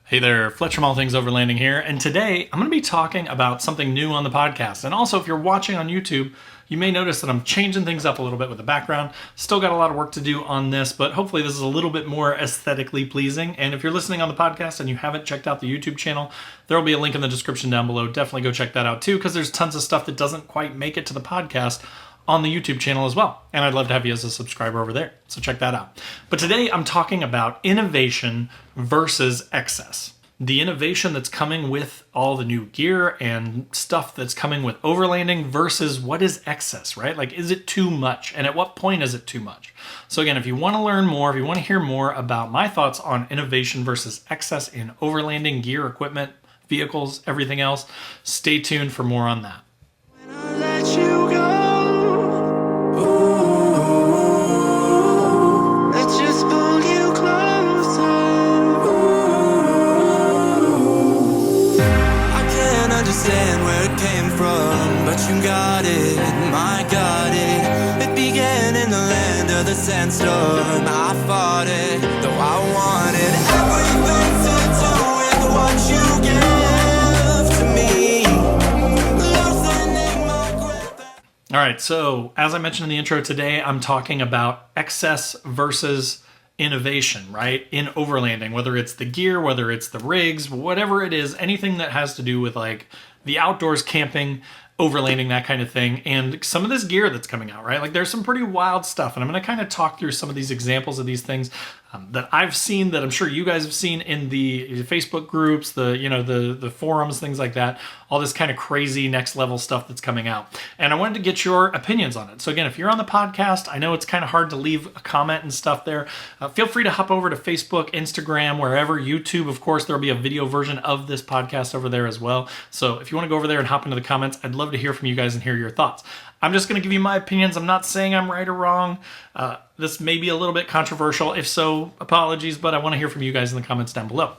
Hey there, Fletcher from All Things Overlanding here, and today I'm going to be talking about something new on the podcast. And also, if you're watching on YouTube, you may notice that I'm changing things up a little bit with the background. Still got a lot of work to do on this, but hopefully this is a little bit more aesthetically pleasing. And if you're listening on the podcast and you haven't checked out the YouTube channel, there will be a link in the description down below. Definitely go check that out too, because there's tons of stuff that doesn't quite make it to the podcast on the YouTube channel as well. And I'd love to have you as a subscriber over there. So check that out. But today I'm talking about innovation versus excess. The innovation that's coming with all the new gear and stuff that's coming with overlanding versus what is excess, right? Like, is it too much? And at what point is it too much? So again, if you want to learn more, if you want to hear more about my thoughts on innovation versus excess in overlanding, gear, equipment, vehicles, everything else, stay tuned for more on that. Where it came from, but you got it, my got it. It began in the land of the sandstorm. I fought it, though I wanted everything to do with what you give to me. Loosening my grip. All right, so as I mentioned in the intro today, I'm talking about excess versus innovation, right? In overlanding, whether it's the gear, whether it's the rigs, whatever it is, anything that has to do with like the outdoors, camping, overlanding, that kind of thing, and some of this gear that's coming out, right? Like there's some pretty wild stuff, and I'm going to kind of talk through some of these examples of these things that I've seen, that I'm sure you guys have seen in the Facebook groups, the forums, things like that, all this kind of crazy next level stuff that's coming out. And I wanted to get your opinions on it. So again, if you're on the podcast, I know it's kind of hard to leave a comment and stuff there. Feel free to hop over to Facebook, Instagram, wherever, YouTube. Of course, there'll be a video version of this podcast over there as well. So if you want to go over there and hop into the comments, I'd love to hear from you guys and hear your thoughts. I'm just going to give you my opinions. I'm not saying I'm right or wrong. This may be a little bit controversial. If so, apologies, but I want to hear from you guys in the comments down below.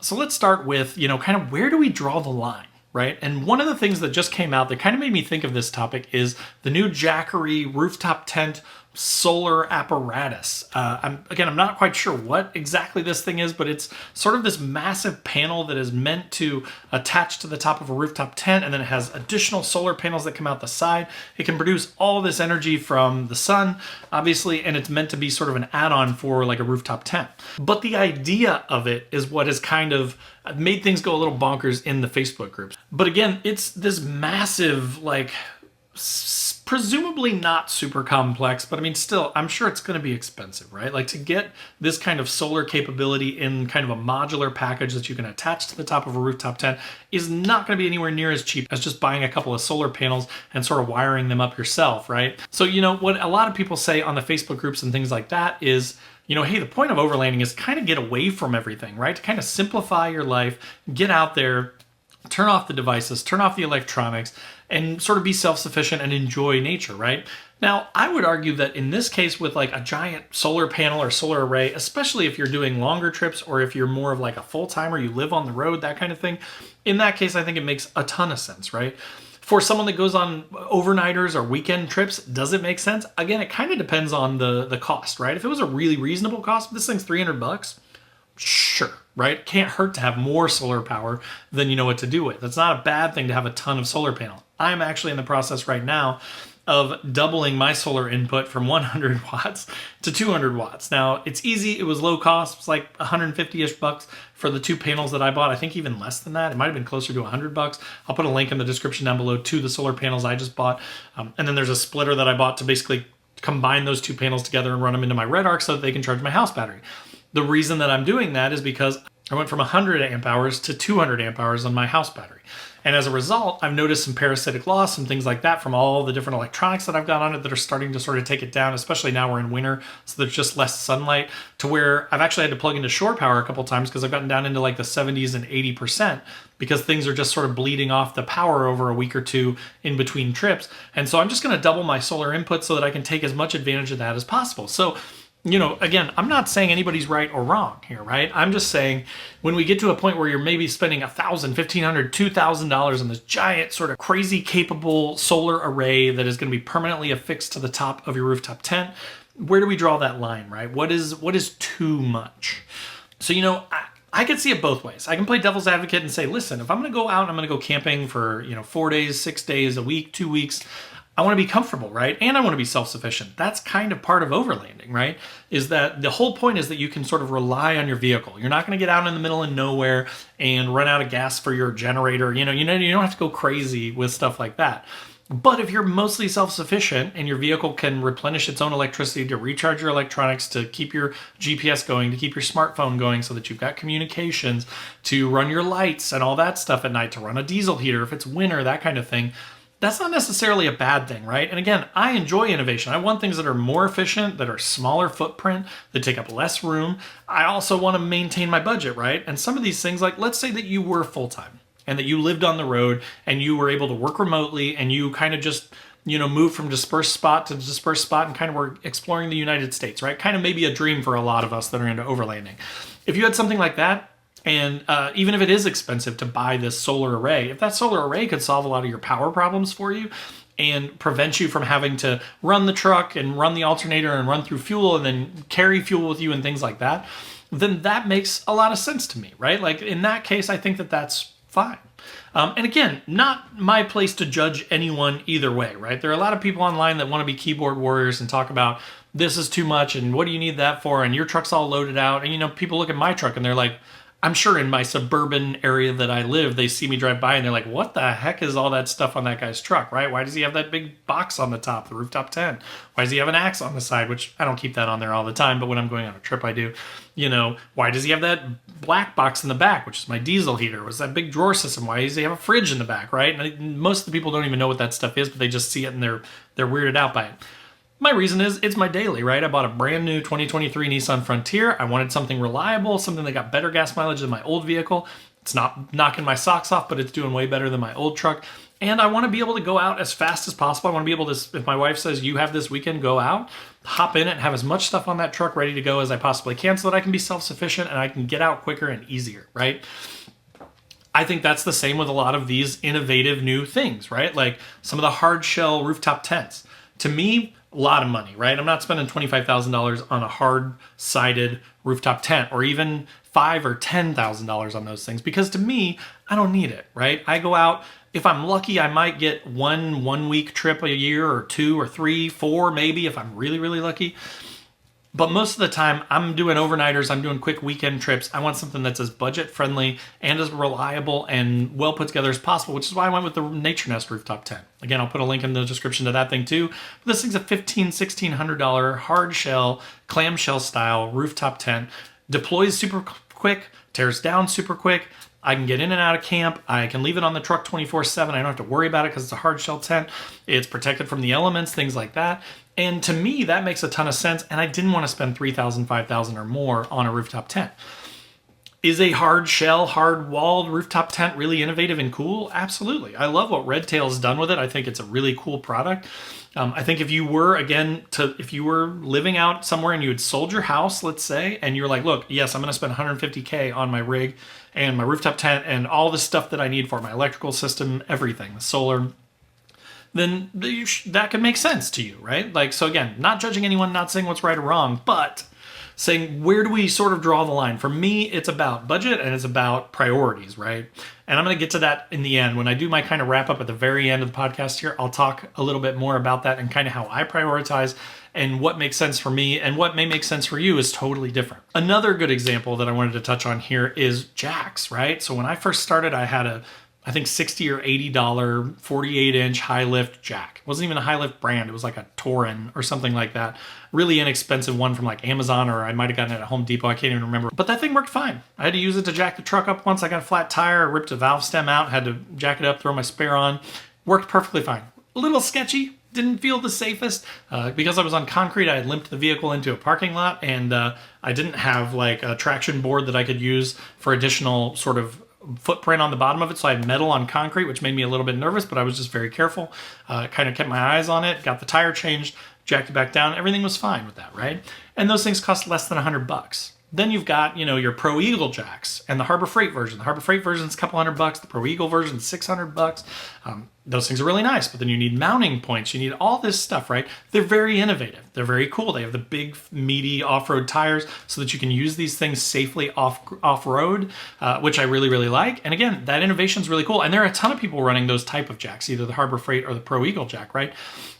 So let's start with, kind of where do we draw the line, right? And one of the things that just came out that kind of made me think of this topic is the new Jackery rooftop tent solar apparatus. I'm not quite sure what exactly this thing is, but it's sort of this massive panel that is meant to attach to the top of a rooftop tent, and then it has additional solar panels that come out the side. It can produce all this energy from the sun, obviously, and it's meant to be sort of an add-on for like a rooftop tent. But the idea of it is what has kind of made things go a little bonkers in the Facebook groups. But again, it's this massive, like, presumably not super complex, but I mean, still, I'm sure it's going to be expensive, right? Like, to get this kind of solar capability in kind of a modular package that you can attach to the top of a rooftop tent is not going to be anywhere near as cheap as just buying a couple of solar panels and sort of wiring them up yourself, right? So, what a lot of people say on the Facebook groups and things like that is, hey, the point of overlanding is kind of get away from everything, right? To kind of simplify your life, get out there, turn off the devices, turn off the electronics, and sort of be self-sufficient and enjoy nature, right? Now, I would argue that in this case with like a giant solar panel or solar array, especially if you're doing longer trips or if you're more of like a full-timer, you live on the road, that kind of thing, in that case, I think it makes a ton of sense, right? For someone that goes on overnighters or weekend trips, does it make sense? Again, it kind of depends on the cost, right? If it was a really reasonable cost, this thing's $300, sure, right? Can't hurt to have more solar power than you know what to do with. It's not a bad thing to have a ton of solar panel. I'm actually in the process right now of doubling my solar input from 100 watts to 200 watts. Now, it's easy. It was low cost. It's like 150-ish bucks for the two panels that I bought. I think even less than that. It might have been closer to 100 bucks. I'll put a link in the description down below to the solar panels I just bought. And then there's a splitter that I bought to basically combine those two panels together and run them into my Red Arc so that they can charge my house battery. The reason that I'm doing that is because I went from 100 amp hours to 200 amp hours on my house battery. And as a result, I've noticed some parasitic loss and things like that from all the different electronics that I've got on it that are starting to sort of take it down, especially now we're in winter, so there's just less sunlight, to where I've actually had to plug into shore power a couple times because I've gotten down into like the 70s and 80% because things are just sort of bleeding off the power over a week or two in between trips. And so I'm just going to double my solar input so that I can take as much advantage of that as possible. So again, I'm not saying anybody's right or wrong here, right? I'm just saying when we get to a point where you're maybe spending $1,000, $1,500, $2,000 on this giant sort of crazy capable solar array that is going to be permanently affixed to the top of your rooftop tent, where do we draw that line, right? What is too much? So, I could see it both ways. I can play devil's advocate and say, listen, if I'm going to go out and I'm going to go camping for, 4 days, 6 days, a week, 2 weeks, I want to be comfortable, right? And I want to be self-sufficient. That's kind of part of overlanding, right? Is that the whole point is that you can sort of rely on your vehicle. You're not going to get out in the middle of nowhere and run out of gas for your generator. You don't have to go crazy with stuff like that. But if you're mostly self-sufficient and your vehicle can replenish its own electricity to recharge your electronics, to keep your GPS going, to keep your smartphone going so that you've got communications, to run your lights and all that stuff at night, to run a diesel heater if it's winter, that kind of thing, that's not necessarily a bad thing, right? And again, I enjoy innovation. I want things that are more efficient, that are smaller footprint, that take up less room. I also want to maintain my budget, right? And some of these things, like let's say that you were full-time and that you lived on the road and you were able to work remotely and you kind of just, moved from dispersed spot to dispersed spot and kind of were exploring the United States, right? Kind of maybe a dream for a lot of us that are into overlanding. If you had something like that, and even if it is expensive to buy this solar array, if that solar array could solve a lot of your power problems for you and prevent you from having to run the truck and run the alternator and run through fuel and then carry fuel with you and things like that, then that makes a lot of sense to me, right? Like in that case, I think that that's fine. And again, not my place to judge anyone either way, right? There are a lot of people online that want to be keyboard warriors and talk about this is too much and what do you need that for? And your truck's all loaded out. And people look at my truck and they're like, I'm sure in my suburban area that I live, they see me drive by and they're like, what the heck is all that stuff on that guy's truck, right? Why does he have that big box on the top, the rooftop tent? Why does he have an axe on the side, which I don't keep that on there all the time, but when I'm going on a trip, I do. Why does he have that black box in the back, which is my diesel heater? What's that big drawer system? Why does he have a fridge in the back, right? And most of the people don't even know what that stuff is, but they just see it and they're weirded out by it. My reason is it's my daily, right? I bought a brand new 2023 Nissan Frontier. I wanted something reliable, something that got better gas mileage than my old vehicle. It's not knocking my socks off, but it's doing way better than my old truck. And I want to be able to go out as fast as possible. I want to be able to, if my wife says, you have this weekend, go out, hop in it and have as much stuff on that truck ready to go as I possibly can so that I can be self-sufficient and I can get out quicker and easier, right? I think that's the same with a lot of these innovative new things, right? Like some of the hard shell rooftop tents. To me, a lot of money, right? I'm not spending $25,000 on a hard-sided rooftop tent or even $5,000 or $10,000 on those things because to me, I don't need it, right? I go out, if I'm lucky, I might get one week trip a year or 2 or 3, 4 maybe if I'm really, really lucky. But most of the time, I'm doing overnighters, I'm doing quick weekend trips. I want something that's as budget-friendly and as reliable and well put together as possible, which is why I went with the Nature Nest rooftop tent. Again, I'll put a link in the description to that thing too. But this thing's a $1,600 hard shell, clamshell style rooftop tent. Deploys super quick, tears down super quick. I can get in and out of camp. I can leave it on the truck 24/7. I don't have to worry about it because it's a hard shell tent. It's protected from the elements, things like that. And to me, that makes a ton of sense. And I didn't want to spend $3,000, $5,000 or more on a rooftop tent. Is a hard shell, hard walled rooftop tent really innovative and cool? Absolutely. I love what Redtail's done with it. I think it's a really cool product. I think if you were, if you were living out somewhere and you had sold your house, let's say, and you're like, look, yes, I'm going to spend $150K on my rig and my rooftop tent and all the stuff that I need for my electrical system, everything, the solar, then that could make sense to you, right? Like, so again, not judging anyone, not saying what's right or wrong, but saying where do we sort of draw the line? For me, it's about budget and it's about priorities, right? And I'm going to get to that in the end. When I do my kind of wrap up at the very end of the podcast here, I'll talk a little bit more about that and kind of how I prioritize and what makes sense for me and what may make sense for you is totally different. Another good example that I wanted to touch on here is jacks, right? So when I first started, I had I think $60 or $80 48-inch high lift jack. It wasn't even a high lift brand. It was like a Torin or something like that. Really inexpensive one from like Amazon, or I might have gotten it at Home Depot. I can't even remember. But that thing worked fine. I had to use it to jack the truck up once. I got a flat tire, ripped a valve stem out, had to jack it up, throw my spare on. Worked perfectly fine. A little sketchy. Didn't feel the safest. Because I was on concrete, I had limped the vehicle into a parking lot, and I didn't have like a traction board that I could use for additional sort of footprint on the bottom of it, so I had metal on concrete, which made me a little bit nervous, but I was just very careful. Kind of kept my eyes on it, got the tire changed, jacked it back down. Everything was fine with that, right? And those things cost less than $100. Then you've got, your Pro Eagle jacks and the Harbor Freight version. The Harbor Freight version is a couple $100. The Pro Eagle version is $600. those things are really nice, but then you need mounting points. You need all this stuff, right? They're very innovative. They're very cool. They have the big, meaty off-road tires so that you can use these things safely off-road, which I really, really like. And again, that innovation is really cool. And there are a ton of people running those type of jacks, either the Harbor Freight or the Pro Eagle jack, right?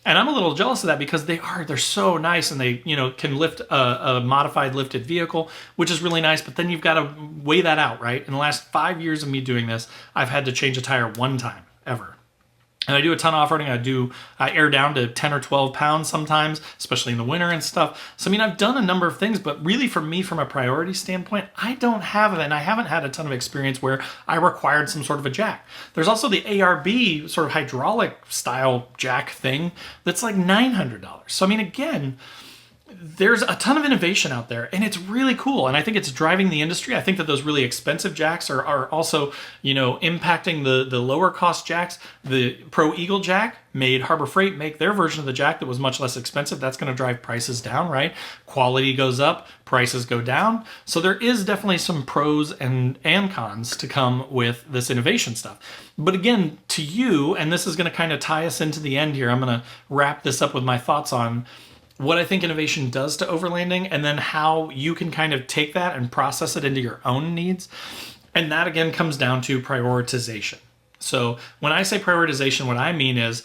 And I'm a little jealous of that because they're so nice, and they, can lift a modified lifted vehicle, which is really nice. But then you've got to weigh that out, right? In the last 5 years of me doing this, I've had to change a tire one time ever. And I do a ton of off-roading. I air down to 10 or 12 pounds sometimes, especially in the winter and stuff. So, I've done a number of things, but really for me, from a priority standpoint, I don't have it. And I haven't had a ton of experience where I required some sort of a jack. There's also the ARB sort of hydraulic style jack thing that's like $900. So, again, there's a ton of innovation out there, and it's really cool. And I think it's driving the industry. I think that those really expensive jacks are also, impacting the lower cost jacks. The Pro Eagle jack made Harbor Freight make their version of the jack that was much less expensive. That's going to drive prices down, right? Quality goes up, prices go down. So there is definitely some pros and cons to come with this innovation stuff. But again, to you, and this is going to kind of tie us into the end here, I'm going to wrap this up with my thoughts on what I think innovation does to overlanding, and then how you can kind of take that and process it into your own needs. And that again comes down to prioritization. So when I say prioritization, what I mean is,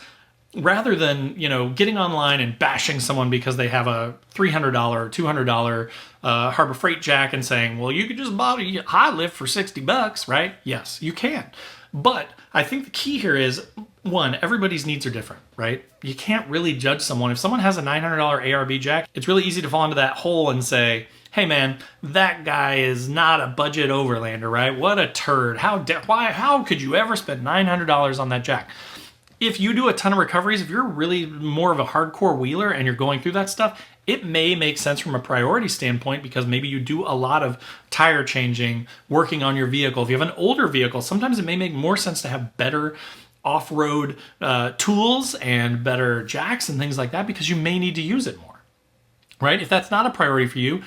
rather than, getting online and bashing someone because they have a $300 or $200 Harbor Freight jack and saying, well, you could just buy a high lift for $60, right? Yes, you can. But I think the key here is, one, everybody's needs are different, right? You can't really judge someone. If someone has a $900 ARB jack, it's really easy to fall into that hole and say, hey man, that guy is not a budget overlander, right? What a turd. How could you ever spend $900 on that jack? If you do a ton of recoveries, if you're really more of a hardcore wheeler and you're going through that stuff, it may make sense from a priority standpoint, because maybe you do a lot of tire changing, working on your vehicle. If you have an older vehicle, sometimes it may make more sense to have better off-road tools and better jacks and things like that, because you may need to use it more, right? If that's not a priority for you,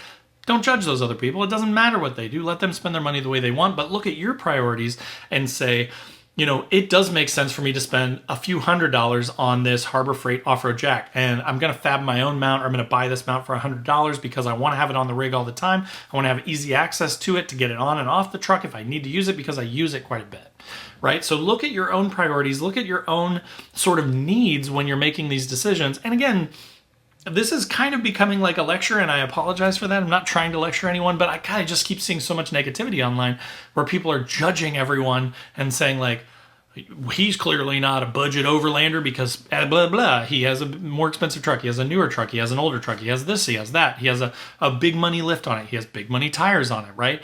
don't judge those other people. It doesn't matter what they do. Let them spend their money the way they want, but look at your priorities and say, it does make sense for me to spend a few $100s on this Harbor Freight off-road jack, and I'm going to fab my own mount, or I'm going to buy this mount for $100 because I want to have it on the rig all the time. I want to have easy access to it to get it on and off the truck if I need to use it, because I use it quite a bit, right? So look at your own priorities, look at your own sort of needs when you're making these decisions. And again, this is kind of becoming like a lecture, and I apologize for that. I'm not trying to lecture anyone, but I kind of just keep seeing so much negativity online where people are judging everyone and saying like, he's clearly not a budget overlander because blah, blah, blah. He has a more expensive truck. He has a newer truck. He has an older truck. He has this, he has that. He has a big money lift on it. He has big money tires on it, right?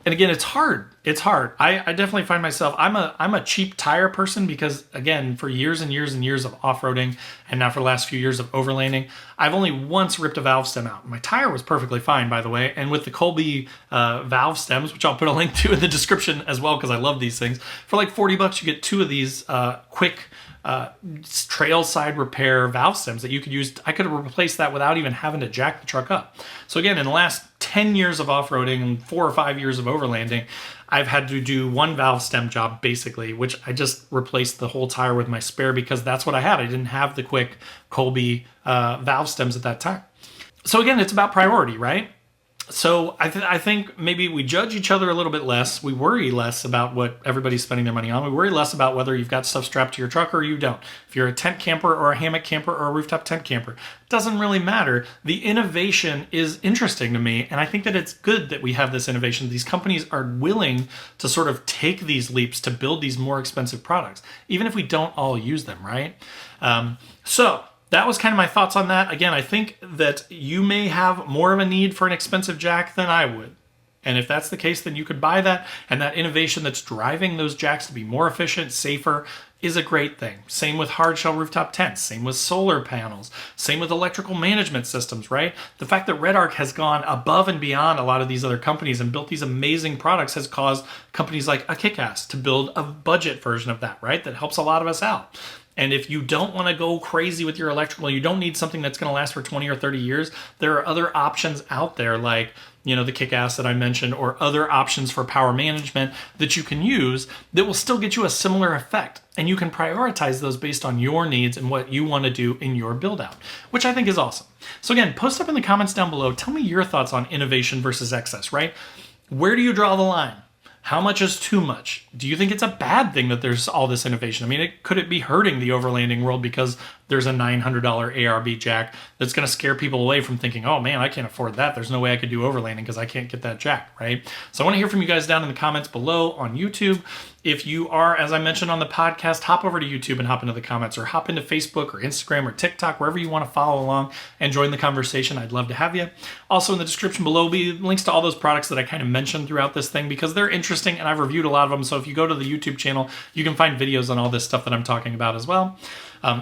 And again, it's hard. It's hard. I definitely find myself, I'm a cheap tire person because, again, for years and years and years of off-roading, and now for the last few years of overlanding, I've only once ripped a valve stem out. My tire was perfectly fine, by the way, and with the Colby valve stems, which I'll put a link to in the description as well because I love these things, for like $40 you get two of these quick trail side repair valve stems that you could use. I could have replaced that without even having to jack the truck up. So again, in the last 10 years of off-roading and 4 or 5 years of overlanding, I've had to do one valve stem job basically, which I just replaced the whole tire with my spare because that's what I had. I didn't have the quick Colby valve stems at that time. So again, it's about priority, right? So I think maybe we judge each other a little bit less. We worry less about what everybody's spending their money on. We worry less about whether you've got stuff strapped to your truck or you don't. If you're a tent camper or a hammock camper or a rooftop tent camper, it doesn't really matter. The innovation is interesting to me, and I think that it's good that we have this innovation. These companies are willing to sort of take these leaps to build these more expensive products, even if we don't all use them, right? So that was kind of my thoughts on that. Again, I think that you may have more of a need for an expensive jack than I would. And if that's the case, then you could buy that. And that innovation that's driving those jacks to be more efficient, safer, is a great thing. Same with hard shell rooftop tents, same with solar panels, same with electrical management systems, right? The fact that Red Arc has gone above and beyond a lot of these other companies and built these amazing products has caused companies like a Kick-Ass to build a budget version of that, right? That helps a lot of us out. And if you don't want to go crazy with your electrical, you don't need something that's going to last for 20 or 30 years, there are other options out there like the kick-ass that I mentioned, or other options for power management that you can use that will still get you a similar effect. And you can prioritize those based on your needs and what you want to do in your build out, which I think is awesome. So again, post up in the comments down below. Tell me your thoughts on innovation versus excess, right? Where do you draw the line? How much is too much? Do you think it's a bad thing that there's all this innovation? I mean, could it be hurting the overlanding world because there's a $900 ARB jack that's going to scare people away from thinking, oh man, I can't afford that. There's no way I could do overlanding because I can't get that jack, right? So I want to hear from you guys down in the comments below on YouTube. If you are, as I mentioned on the podcast, hop over to YouTube and hop into the comments, or hop into Facebook or Instagram or TikTok, wherever you want to follow along and join the conversation. I'd love to have you. Also in the description below will be links to all those products that I kind of mentioned throughout this thing because they're interesting and I've reviewed a lot of them. So if you go to the YouTube channel, you can find videos on all this stuff that I'm talking about as well.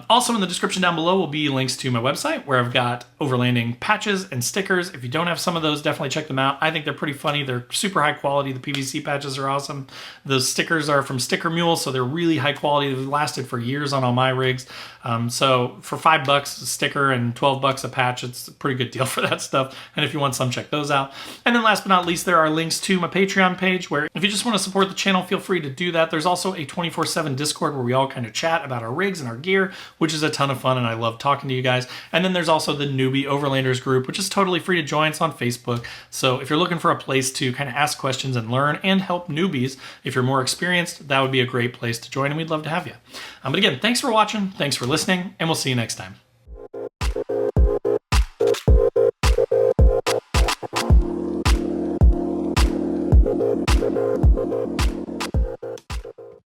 Also in the description down below will be links to my website where I've got overlanding patches and stickers. If you don't have some of those, definitely check them out. I think they're pretty funny. They're super high quality. The PVC patches are awesome. The stickers are from Sticker Mule, so they're really high quality. They've lasted for years on all my rigs. So for $5 a sticker and $12 a patch, it's a pretty good deal for that stuff. And if you want some, check those out. And then last but not least, there are links to my Patreon page where if you just want to support the channel, feel free to do that. There's also a 24/7 Discord where we all kind of chat about our rigs and our gear, which is a ton of fun, and I love talking to you guys. And then there's also the Newbie Overlanders group, which is totally free to join. It's on Facebook. So if you're looking for a place to kind of ask questions and learn and help newbies, if you're more experienced, that would be a great place to join, and we'd love to have you. But again, thanks for watching, thanks for listening, and we'll see you next time.